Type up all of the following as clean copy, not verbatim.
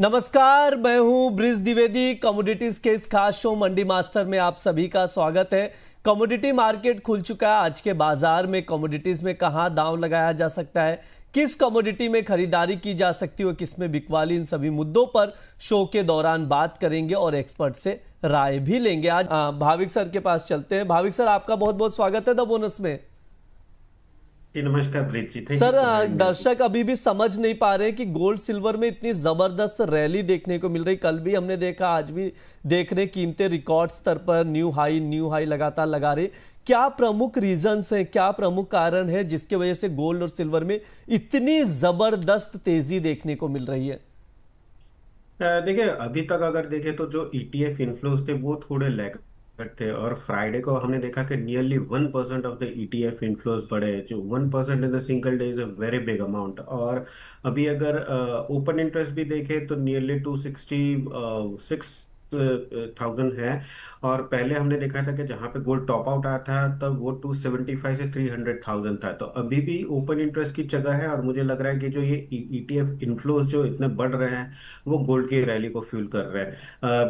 नमस्कार, मैं हूं ब्रिज द्विवेदी। कमोडिटीज के इस खास शो मंडी मास्टर में आप सभी का स्वागत है। कमोडिटी मार्केट खुल चुका है। आज के बाजार में कमोडिटीज में कहां दांव लगाया जा सकता है, किस कमोडिटी में खरीदारी की जा सकती है, किस में बिकवाली, इन सभी मुद्दों पर शो के दौरान बात करेंगे और एक्सपर्ट से राय भी लेंगे। आज भाविक सर के पास चलते हैं। भाविक सर, आपका बहुत बहुत स्वागत है द बोनस में। जी नमस्कार Brij ji, thank you sir, for having me. दर्शक अभी भी समझ नहीं पा रहे कि गोल्ड सिल्वर में इतनी जबरदस्त रैली देखने को मिल रही। कल भी हमने देखा, आज भी देख रहे, कीमतें रिकॉर्ड स्तर पर न्यू हाई लगातार लगा रहे। क्या प्रमुख रीजंस हैं, क्या प्रमुख कारण है जिसकी वजह से गोल्ड और सिल्वर में इतनी जबरदस्त तेजी देखने को मिल रही है? देखिए, अभी तक अगर देखें तो जो ईटीएफ इन्फ्लोज थे वो थोड़े लैग थे, और फ्राइडे को हमने देखा कि nearly 1% of the ETF inflows बढ़े हैं। जो 1% in the single day is a very big amount. और अभी अगर ओपन इंटरेस्ट भी देखें तो नियरली 266,000 है। और पहले हमने देखा था कि जहां पे गोल्ड टॉप आउट आया था तब वो 275 से 300,000 था। तो अभी भी ओपन इंटरेस्ट की जगह है, और मुझे लग रहा है कि जो ये ईटीएफ इन्फ्लोज जो इतने बढ़ रहे हैं वो गोल्ड की रैली को फ्यूल कर रहे हैं।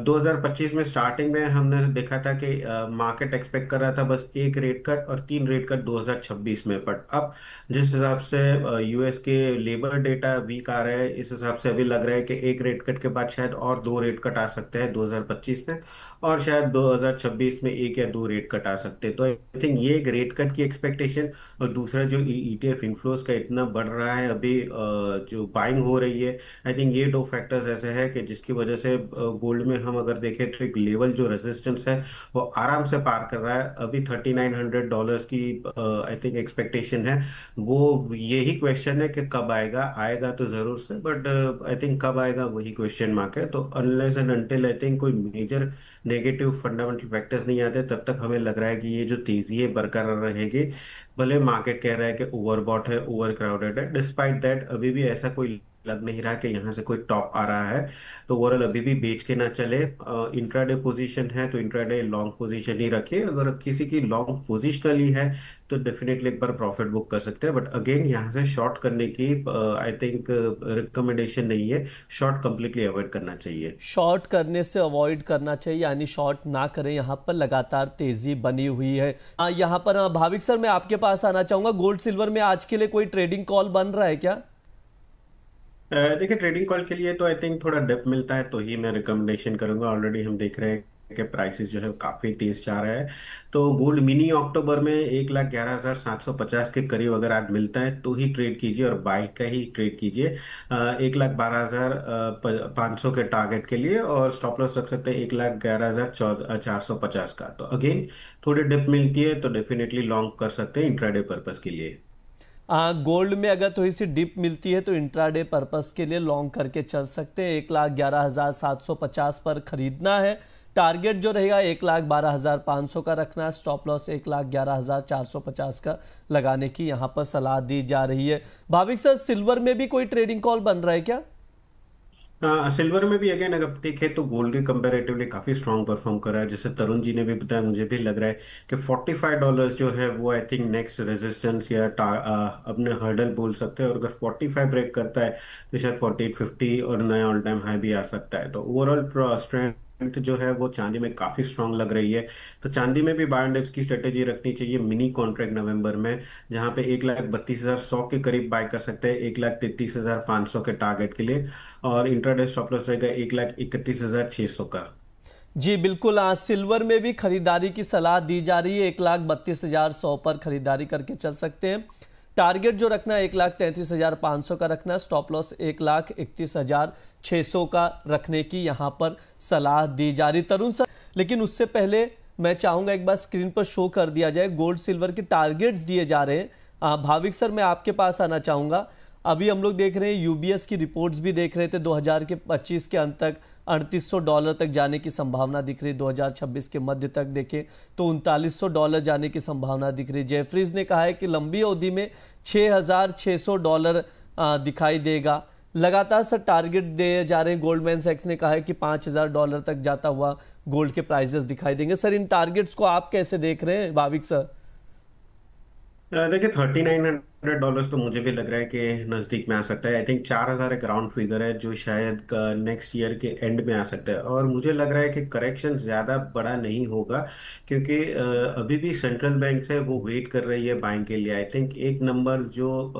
2025 में स्टार्टिंग में हमने देखा था कि मार्केट एक्सपेक्ट कर रहा था बस एक रेट कट और 3 रेट कट 2026 में। बट अब जिस हिसाब से यूएस के लेबर डेटा वीक आ रहे हैं, इस हिसाब से अभी लग रहा है कि एक रेट कट के बाद शायद और 2 रेट कट आ सकते हैं 2025 में, और शायद 2026 में एक या 2 रेट कट आ सकते हैं। तो आई थिंक ये एक रेट कट की एक्सपेक्टेशन, और दूसरा जो ईटीएफ इन्फ्लोज का इतना बढ़ रहा है अभी, जो बाइंग हो रही है, आई थिंक ये दो फैक्टर्स ऐसे हैं कि जिसकी वजह से गोल्ड में हम अगर देखें तो एक लेवल जो रेजिस्टेंस है वो आराम से पार कर रहा है। अभी $3,900 की आई थिंक एक्सपेक्टेशन है। वो यही क्वेश्चन है कि कब आएगा। आएगा तो जरूर से, बट आई थिंक कब आएगा वही क्वेश्चन मार्क है। तो unless and until I think कोई मेजर नेगेटिव फंडामेंटल फैक्टर्स नहीं आते, तब तक हमें लग रहा है कि ये जो तेजी है बरकरार रहेगी। भले मार्केट कह रहा है कि ओवरबॉट है, ओवर क्राउडेड है, डिस्पाइट दैट अभी भी ऐसा कोई लग नहीं रहा कि यहाँ से कोई टॉप आ रहा है। तो ओवरऑल अभी भी बेच के ना चले। इंट्राडे पोजीशन है तो इंट्राडे लॉन्ग पोजीशन ही रखिए। अगर किसी की लॉन्ग पोजिशनली है तो डेफिनेटली एक बार प्रॉफिट बुक कर सकते हैं, बट अगेन यहाँ से शॉर्ट करने की आई थिंक रिकमेंडेशन नहीं है। शॉर्ट कंप्लीटली अवॉइड करना चाहिए। शॉर्ट करने से अवॉइड करना चाहिए, यानी शॉर्ट ना करें। यहाँ पर लगातार तेजी बनी हुई है। यहाँ पर भाविक सर, मैं आपके पास आना चाहूंगा। गोल्ड सिल्वर में आज के लिए कोई ट्रेडिंग कॉल बन रहा है क्या? देखिए, ट्रेडिंग कॉल के लिए तो आई थिंक थोड़ा डेप्थ मिलता है तो ही मैं रिकमेंडेशन करूंगा। ऑलरेडी हम देख रहे हैं कि प्राइसेस जो है काफ़ी तेज जा रहा है। तो गोल्ड मिनी अक्टूबर में 1,11,750 के करीब अगर आज मिलता है तो ही ट्रेड कीजिए, और बाई का ही ट्रेड कीजिए। 1,12,500 के टारगेट के लिए, और स्टॉप लॉस रख सकते हैं 1,11,450 का। तो अगेन थोड़ी डिप मिलती है तो डेफिनेटली लॉन्ग कर सकते हैं इंट्राडे पर्पज के लिए। गोल्ड में अगर थोड़ी सी डिप मिलती है तो इंट्राडे पर्पस के लिए लॉन्ग करके चल सकते हैं। 1,11,750 पर खरीदना है। टारगेट जो रहेगा 1,12,500 का रखना है। स्टॉप लॉस 1,11,450 का लगाने की यहाँ पर सलाह दी जा रही है। भाविक सर, सिल्वर में भी कोई ट्रेडिंग कॉल बन रहा है क्या? हाँ, सिल्वर में भी अगेन अगर देखें तो गोल्ड के कंपैरेटिवली काफी स्ट्रांग परफॉर्म कर रहा है। जैसे तरुण जी ने भी बताया, मुझे भी लग रहा है कि $45 जो है वो आई थिंक नेक्स्ट रेजिस्टेंस या अपने हर्डल बोल सकते हैं। और अगर 45 ब्रेक करता है तो शायद 4850 और नया ऑल टाइम हाई भी आ सकता है। तो ओवरऑल स्ट्रेंथ जो है वो चांदी में काफी स्ट्रांग लग रही है। तो चांदी में भी बाय एंड डिप्स की स्ट्रेटेजी रखनी चाहिए मिनी कॉन्ट्रैक्ट नवंबर में, जहां पे 1,32,100 के करीब बाय कर सकते हैं 1,33,500 के टारगेट के लिए। और इंट्राडे स्टॉप लॉस रहेगा 1,31,600 का। जी बिल्कुल। आज सिल्वर में भी खरीदारी की सलाह दी जा रही है। 1,32,100 पर खरीदारी करके चल सकते हैं। टारगेट जो रखना है 1,33,500 का रखना है। स्टॉप लॉस 1,31,600 का रखने की यहाँ पर सलाह दी जा रही। तरुण सर, लेकिन उससे पहले मैं चाहूंगा एक बार स्क्रीन पर शो कर दिया जाए गोल्ड सिल्वर के टारगेट्स दिए जा रहे हैं। भाविक सर, मैं आपके पास आना चाहूंगा। अभी हम लोग देख रहे हैं, यूबीएस की रिपोर्ट्स भी देख रहे थे। 2025 के अंत तक $3,800 तक जाने की संभावना दिख रही। 2026 के मध्य तक देखें तो $3,900 जाने की संभावना दिख रही। जेफरीज ने कहा है कि लंबी अवधि में $6,600 दिखाई देगा। लगातार सर टारगेट दिए जा रहे हैं। गोल्डमैन सैक्स ने कहा है कि $5,000 तक जाता हुआ गोल्ड के प्राइजेस दिखाई देंगे। सर, इन टारगेट्स को आप कैसे देख रहे हैं भाविक सर? देखिए, $100 तो मुझे भी लग रहा है कि नज़दीक में आ सकता है। आई थिंक 4,000 एक राउंड फिगर है जो शायद नेक्स्ट ईयर के एंड में आ सकता है, और मुझे लग रहा है कि करेक्शन ज़्यादा बड़ा नहीं होगा, क्योंकि अभी भी सेंट्रल बैंक है वो वेट कर रही है बाइंग के लिए। आई थिंक एक नंबर जो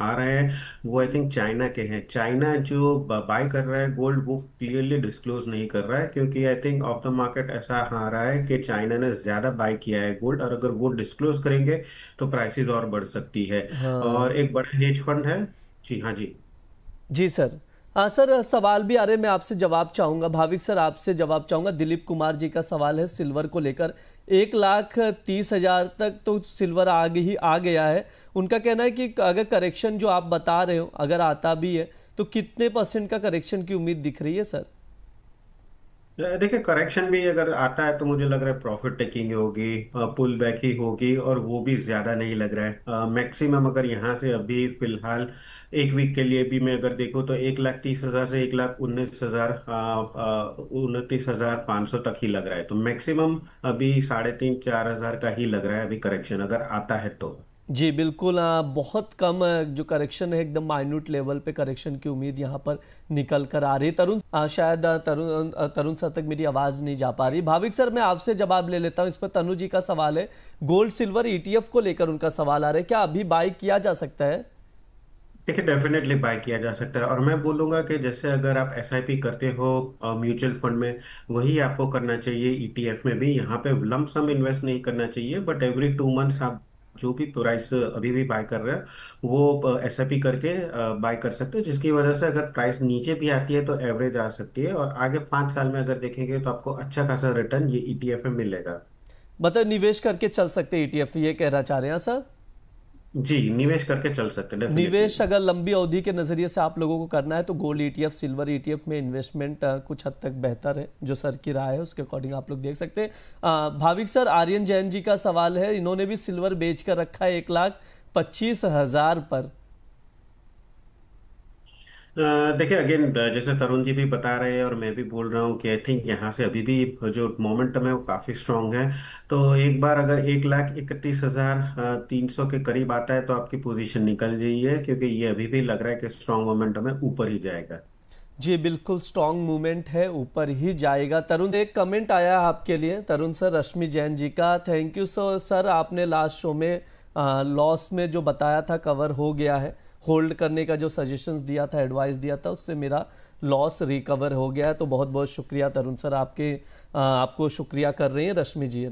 आ रहे हैं वो आई थिंक चाइना के हैं। चाइना जो बाय कर रहा है गोल्ड वो क्लियरली डिस्क्लोज नहीं कर रहा है, क्योंकि I think of the market ऐसा आ रहा है कि चाइना ने ज़्यादा बाय किया है गोल्ड, और अगर वो डिस्क्लोज करेंगे तो प्राइसेस और बढ़ सकती है। हाँ और एक बड़ा हेज फंड है। जी हाँ जी। जी सर। हाँ सर, सवाल भी आ रहे हैं, मैं आपसे जवाब चाहूँगा। भाविक सर आपसे जवाब चाहूँगा। दिलीप कुमार जी का सवाल है सिल्वर को लेकर। 1,30,000 तक तो सिल्वर आ गया है। उनका कहना है कि अगर करेक्शन जो आप बता रहे हो अगर आता भी है तो कितने परसेंट का करेक्शन की उम्मीद दिख रही है सर? देखिए, करेक्शन भी अगर आता है तो मुझे लग रहा है प्रॉफिट टेकिंग होगी, पुल बैक ही होगी, और वो भी ज्यादा नहीं लग रहा है। मैक्सिमम अगर यहाँ से अभी फिलहाल एक वीक के लिए भी मैं अगर देखूँ तो 1,30,000 से 1,19,000, 29,500 तक ही लग रहा है। तो मैक्सिमम अभी 3,500-4,000 का ही लग रहा है अभी करेक्शन अगर आता है तो। जी बिल्कुल, बहुत कम जो करेक्शन है, एकदम माइन्यूट लेवल पे करेक्शन की उम्मीद यहाँ पर निकल कर आ रही है। तरुण शायद तरुण सर तक मेरी आवाज़ नहीं जा पा रही। भाविक सर मैं आपसे जवाब ले लेता हूँ इस पर। तनु जी का सवाल है, गोल्ड सिल्वर ईटीएफ को लेकर उनका सवाल आ रहा है, क्या अभी बाय किया जा सकता है? देखिए, डेफिनेटली बाय किया जा सकता है, और मैं बोलूंगा कि जैसे अगर आप एसआईपी करते हो म्यूचुअल फंड में, वही आपको करना चाहिए ईटीएफ में भी। यहाँ पे लंप सम इन्वेस्ट नहीं करना चाहिए, बट एवरी 2 मंथ्स आप जो भी प्राइस अभी भी बाय कर रहे हो वो एसआईपी करके बाय कर सकते हो, जिसकी वजह से अगर प्राइस नीचे भी आती है तो एवरेज आ सकती है, और आगे 5 साल में अगर देखेंगे तो आपको अच्छा खासा रिटर्न ये ईटीएफ में मिलेगा। मतलब निवेश करके चल सकते हैं ईटीएफ, ये कहना चाह रहे हैं सर? जी, निवेश करके चल सकते हैं डेफिनेटली। निवेश अगर लंबी अवधि के नज़रिए से आप लोगों को करना है तो गोल्ड ईटीएफ, सिल्वर ईटीएफ में इन्वेस्टमेंट कुछ हद तक बेहतर है। जो सर की राय है उसके अकॉर्डिंग आप लोग देख सकते हैं। भाविक सर, आर्यन जैन जी का सवाल है, इन्होंने भी सिल्वर बेच कर रखा है 1,25,000 पर। देखिए, अगेन जैसे तरुण जी भी बता रहे हैं और मैं भी बोल रहा हूँ कि आई थिंक यहाँ से अभी भी जो मोमेंटम है वो काफ़ी स्ट्रांग है। तो एक बार अगर 1,31,300 के करीब आता है तो आपकी पोजीशन निकल जाइए, क्योंकि ये अभी भी लग रहा है कि स्ट्रांग मोमेंटम है, ऊपर ही जाएगा। जी बिल्कुल, स्ट्रांग मूवमेंट है, ऊपर ही जाएगा। तरुण, एक कमेंट आया है आपके लिए तरुण सर, रश्मि जैन जी का। थैंक यू सर, आपने लास्ट शो में लॉस में जो बताया था कवर हो गया है। होल्ड करने का जो सजेशंस दिया था, एडवाइस दिया था, उससे मेरा लॉस रिकवर हो गया है। तो बहुत बहुत शुक्रिया तरुण सर, आपको शुक्रिया कर रही हैं Rashmi ji.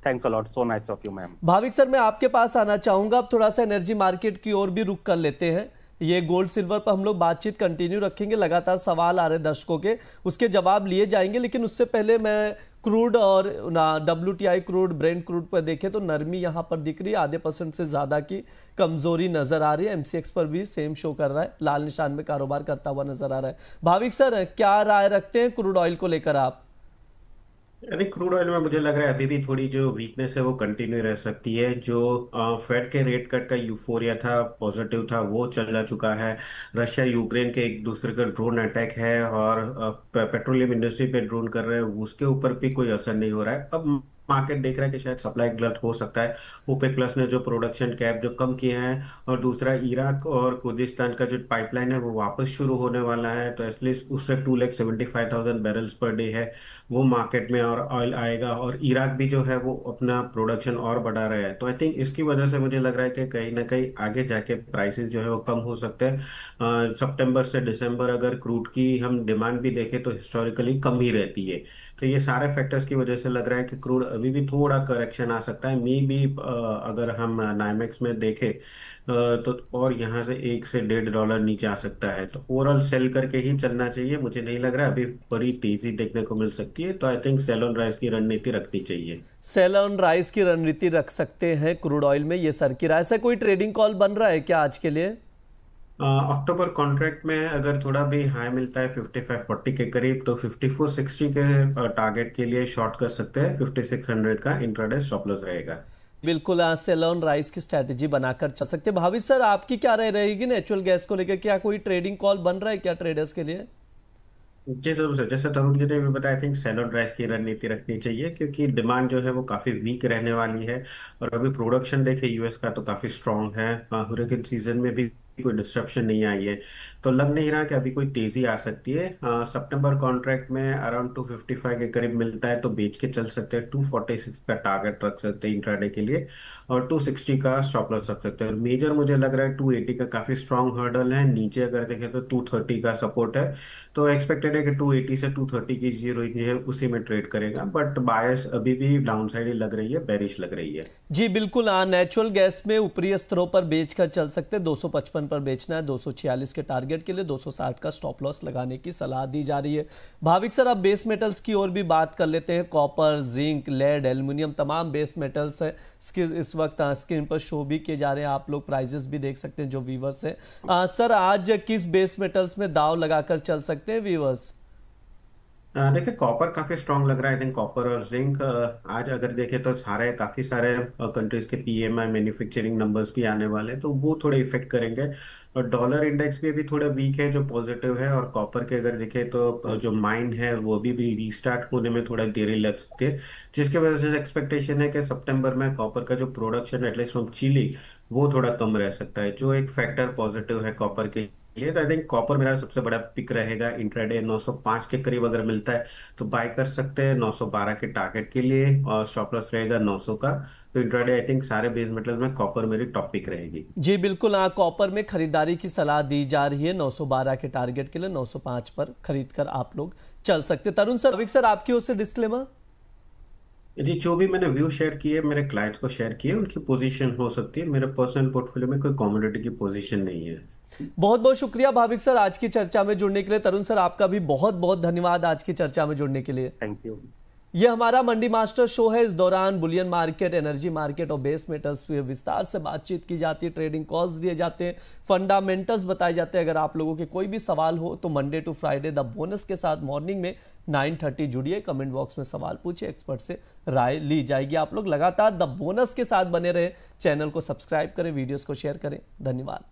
Thanks a lot, so nice of you ma'am. Bhavik sir मैं आपके पास आना चाहूंगा। अब थोड़ा सा एनर्जी मार्केट की ओर भी रुक कर लेते हैं। ये गोल्ड सिल्वर पर हम लोग बातचीत कंटिन्यू रखेंगे। लगातार सवाल आ रहे हैं दर्शकों के, उसके जवाब लिए जाएंगे, लेकिन उससे पहले मैं क्रूड और WTI क्रूड, ब्रेंट क्रूड पर देखें तो नरमी यहाँ पर दिख रही है। आधे % से ज़्यादा की कमजोरी नजर आ रही है। MCX पर भी सेम शो कर रहा है, लाल निशान में कारोबार करता हुआ नजर आ रहा है। भाविक सर क्या राय रखते हैं क्रूड ऑयल को लेकर आप? यानी क्रूड ऑयल में मुझे लग रहा है अभी भी थोड़ी जो वीकनेस है वो कंटिन्यू रह सकती है। जो फेड के रेट कट का यूफोरिया था, पॉजिटिव था, वो चला चुका है। रशिया यूक्रेन के एक दूसरे का ड्रोन अटैक है, और पेट्रोलियम इंडस्ट्री पे ड्रोन कर रहे हैं, उसके ऊपर भी कोई असर नहीं हो रहा है। अब मार्केट देख रहा है कि शायद सप्लाई गलत हो सकता है। ओपेक प्लस ने जो प्रोडक्शन कैप जो कम किए हैं, और दूसरा इराक और कुर्दिस्तान का जो पाइपलाइन है वो वापस शुरू होने वाला है, तो एटलीस्ट उससे 2,75,000 बैरल्स पर डे है वो मार्केट में और ऑयल आएगा। और इराक भी जो है वो अपना प्रोडक्शन और बढ़ा रहा है। तो आई थिंक इसकी वजह से मुझे लग रहा है कि कहीं ना कहीं आगे जाके प्राइसेस जो है वो कम हो सकते हैं। सितंबर से दिसंबर अगर क्रूड की हम डिमांड भी देखें तो हिस्टोरिकली कम ही रहती है। तो ये सारे फैक्टर्स की वजह से लग रहा है कि क्रूड अभी भी थोड़ा करेक्शन आ सकता है। मे भी अगर हम नाइमेक्स में देखें तो और यहाँ से $1 से $1.5 नीचे आ सकता है। तो ओवरऑल सेल करके ही चलना चाहिए, मुझे नहीं लग रहा है अभी बड़ी तेजी देखने को मिल सकती है। तो I think sell on rise की रणनीति रखनी चाहिए। सेल ऑन राइस की रणनीति रख सकते हैं क्रूड ऑयल में, ये सर की राय से। कोई ट्रेडिंग कॉल बन रहा है क्या आज के लिए? अक्टूबर कॉन्ट्रैक्ट में अगर थोड़ा भी हाई मिलता है 55-40 के करीब, तो 54-60 के टारगेट के लिए शॉर्ट कर सकते हैं। 5600 का इंट्राडे स्टॉप लॉस रहेगा। बिल्कुल, सेल ऑन राइस की स्ट्रैटेजी बनाकर चल सकते हैं। भाविक सर आपकी क्या राय रहेगी नेचुरल गैस को लेकर? क्या कोई ट्रेडिंग कॉल बन रहा है क्या ट्रेडर्स के लिए? जी जरूर सर, जैसे तरुण जी ने भी बताया, थिंक सेल और ड्राइव की रणनीति रखनी चाहिए, क्योंकि डिमांड जो है वो काफी वीक रहने वाली है। और अभी प्रोडक्शन देखे यूएस का तो काफी स्ट्रांग है, हरिकेन सीजन में भी कोई डिस्ट्रप्शन नहीं आई है। तो लग नहीं रहा कि अभी कोई तेजी आ सकती है। सितंबर कॉन्ट्रैक्ट में अराउंड 255 के करीब मिलता है, तो बेच के चल सकते हैं। 246 का टारगेट रख सकते हैं इंट्राडे के लिए, और 260 का स्टॉप लॉस रख सकते हैं। और मेजर मुझे लग रहा है 280 का काफी स्ट्रांग हर्डल है। नीचे अगर देखें तो 230 का सपोर्ट है। तो एक्सपेक्टेड है कि 280 से 230 की जो रेंज है उसी में ट्रेड करेगा, बट बायस अभी भी डाउन साइड ही लग रही है, बेरिश लग रही है। जी बिल्कुल, नेचुरल गैस में ऊपरी स्तरों पर बेचकर चल सकते हैं। 255 पर बेचना है, 246 के टारगेट के लिए 260 का स्टॉप लॉस लगाने की सलाह दी जा रही है। भाविक सर, अब बेस मेटल्स की ओर भी बात कर लेते हैं। कॉपर, जिंक, लेड, एल्युमिनियम, तमाम बेस मेटल्स है इस वक्त स्क्रीन पर शो भी किए जा रहे हैं। आप लोग प्राइजेस भी देख सकते हैं जो व्यूवर्स है। सर, आज किस बेस मेटल्स में दाव लगाकर चल सकते हैं व्यूवर्स? देखिए कॉपर काफी स्ट्रांग लग रहा है। आई थिंक कॉपर और जिंक आज अगर देखें तो सारे काफी सारे कंट्रीज के पीएमआई मैन्युफैक्चरिंग नंबर्स भी आने वाले हैं, तो वो थोड़े इफेक्ट करेंगे। और डॉलर इंडेक्स भी अभी थोड़ा वीक है, जो पॉजिटिव है। और कॉपर के अगर देखें तो जो माइन है वो भी रीस्टार्ट होने में थोड़ा देरी लग सकती है, जिसकी वजह से एक्सपेक्टेशन है कि सितंबर में कॉपर का जो प्रोडक्शन एटलीस्ट फ्रॉम चिली वो थोड़ा कम रह सकता है, जो एक फैक्टर पॉजिटिव है कॉपर के लिए। तो आई थिंक कॉपर मेरा सबसे बड़ा पिक रहेगा इंट्राडे। 905 के करीब अगर मिलता है तो बाय कर सकते हैं 912 के टारगेट के लिए, और स्टॉप लॉस रहेगा 900 का। तो इंट्राडे आई थिंक सारे बेस मेटल में कॉपर मेरी टॉप पिक रहेगी। जी बिल्कुल, कॉपर में खरीदारी की सलाह दी जा रही है। 912 के टारगेट के लिए 905 पर खरीद कर आप लोग चल सकते हैं। तरुण सर, अविक सर, आपकी ओर से डिस्क्लेमर। जी, जो भी मैंने व्यू शेयर किए मेरे क्लाइंट्स को शेयर किए, उनकी पोजीशन हो सकती है। मेरे पर्सनल पोर्टफोलियो में कोई कमोडिटी की पोजीशन नहीं है। बहुत बहुत शुक्रिया भाविक सर आज की चर्चा में जुड़ने के लिए। तरुण सर, आपका भी बहुत बहुत धन्यवाद आज की चर्चा में जुड़ने के लिए। Thank you. ये हमारा मंडी मास्टर शो है। इस दौरान बुलियन मार्केट, एनर्जी मार्केट और बेस मेटल्स पे विस्तार से बातचीत की जाती है। ट्रेडिंग कॉल्स दिए जाते हैं, फंडामेंटल्स बताए जाते हैं। अगर आप लोगों के कोई भी सवाल हो तो Monday to Friday the bonus के साथ मॉर्निंग में 9:30 जुड़िए। कमेंट बॉक्स में सवाल पूछिए, एक्सपर्ट से राय ली जाएगी। आप लोग लगातार द बोनस के साथ बने रहे, चैनल को सब्सक्राइब करें, वीडियोस को शेयर करें। धन्यवाद।